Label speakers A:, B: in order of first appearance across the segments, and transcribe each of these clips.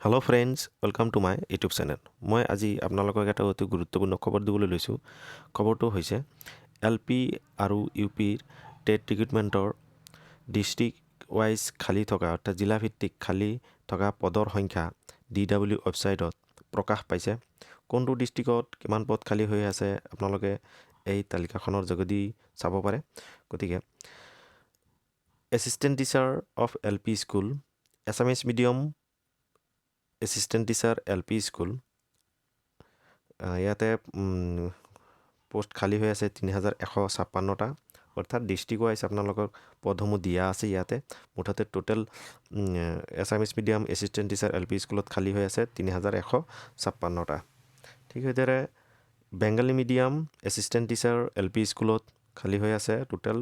A: Hello' friends, welcome to my YouTube channel. মই আজি আপোনালোকক এটা অতি গুৰুত্বপূৰ্ণ খবৰ দিবলৈ লৈছোঁ। খবৰটো হৈছে LP আৰু UPৰ টেট ৰিক্ৰুটমেণ্টৰ ডিষ্ট্ৰিক্ট ৱাইজ খালী থকা অৰ্থাৎ জিলাভিত্তিক খালী থকা পদৰ সংখ্যা DW ৱেবছাইটত প্ৰকাশ পাইছে। কোনটো ডিষ্ট্ৰিক্টত কিমান পদ খালী হৈ আছে আপোনালোকে এই তালিকাখনৰ যোগেদি চাব পাৰে। গতিকে assistant teacher of LP school, Assamese medium assistant teacher LP school, ইয়াতে পোষ্ট খালী হৈ আছে 3156টা, অৰ্থাৎ ডিষ্ট্ৰিক্ট ৱাইজ আপোনালোকৰ পদসমূহ দিয়া আছে। ইয়াতে মুঠতে total Assamese medium assistant teacher LP স্কুলত খালী হৈ আছে 3156টা। ঠিক সেইদৰে Bengali medium assistant teacher LP স্কুলত খালী হৈ আছে টোটেল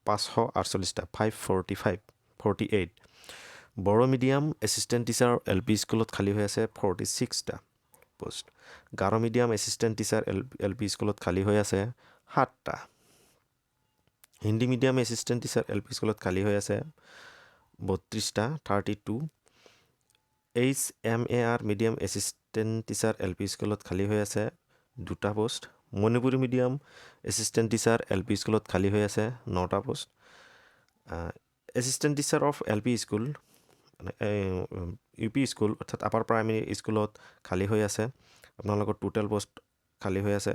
A: 548টা, 548। Bodo medium assistant teacher LP স্কুলত খালী হৈ আছে 46টা post. Garo medium assistant teacher LP স্কুলত খালী হৈ আছে 7টা। Hindi medium assistant teacher LP স্কুলত খালী হৈ আছে 32টা, 32। HMAR medium assistant teacher LP স্কুলত খালী হৈ আছে 2টা post. Manipuri medium assistant teacher LP স্কুলত খালী হৈ আছে 9টা post. Assistant teacher of LP school UP school অৰ্থাৎ আপাৰ প্ৰাইমেৰী স্কুলত খালী হৈ আছে আপোনালোকৰ টোটেল পোষ্ট খালী হৈ আছে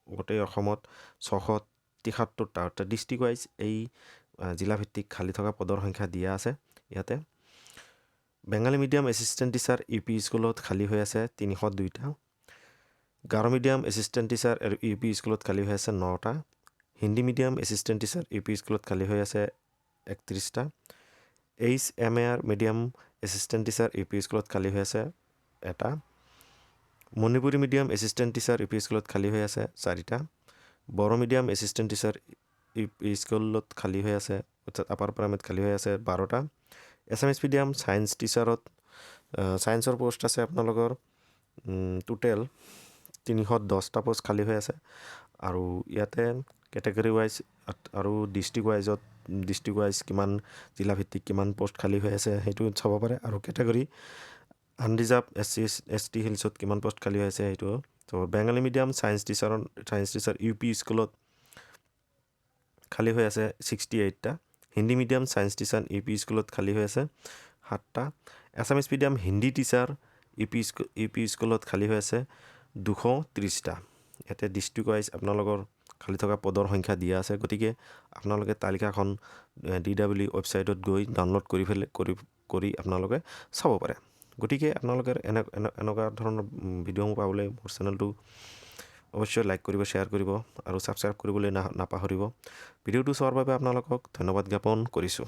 A: গোটেই অসমত 673টা, অৰ্থাৎ ডিষ্ট্ৰিক্ট ৱাইজ এই জিলাভিত্তিক খালী থকা পদৰ সংখ্যা দিয়া আছে। ইয়াতে Bengali medium assistant teacher UP স্কুলত খালী হৈ আছে 302টা। Garo medium assistant teacher UP স্কুলত খালী হৈ আছে 9টা। Hindi medium assistant teacher UP স্কুলত খালী হৈ আছে 31টা। HMAR medium assistant teacher UP স্কুলত খালী হৈ আছে 1টা। Manipuri medium assistant teacher UP স্কুলত খালী হৈ আছে 4টা। Bodo medium assistant teacher UP স্কুলত খালী হৈ আছে অৰ্থাৎ আপাৰ প্ৰাইমেৰীত খালী হৈ আছে 12টা। এছামিছ মিডিয়াম ছায়েন্স টিচাৰত ছায়েন্সৰ পোষ্ট আছে আপোনালোকৰ টোটেল 310টা পোষ্ট খালী হৈ আছে। আৰু ইয়াতে কেটেগৰী ৱাইজ আৰু ডিষ্ট্ৰিক্ট ৱাইজ কিমান জিলাভিত্তিক কিমান পোষ্ট খালী হৈ আছে সেইটো চাব পাৰে। আৰু কেটেগৰী আনৰিজাৰ্ভ SC/ST হিলছত কিমান পোষ্ট খালী হৈ আছে সেইটো। তো Bengali medium science teacher UP স্কুলত খালী হৈ আছে 68টা। Hindi medium science teacher UP স্কুলত খালী হৈ আছে 7টা। Assamese medium Hindi teacher UP স্কুলত খালী হৈ আছে 230টা। ইয়াতে ডিষ্ট্ৰিক্ট ৱাইজ আপোনালোকৰ খালী থকা পদৰ সংখ্যা দিয়া আছে। গতিকে আপোনালোকে তালিকাখন DW ৱেবছাইটত গৈ ডাউনলোড কৰি আপোনালোকে চাব পাৰে। গতিকে আপোনালোকে এনেকুৱা ধৰণৰ ভিডিঅ'সমূহ পাবলৈ মোৰ চেনেলটো অৱশ্যই লাইক কৰিব, শ্বেয়াৰ কৰিব আৰু ছাবস্ক্ৰাইব কৰিবলৈ নাপাহৰিব। ভিডিঅ'টো চোৱাৰ বাবে আপোনালোকক ধন্যবাদ জ্ঞাপন কৰিছোঁ।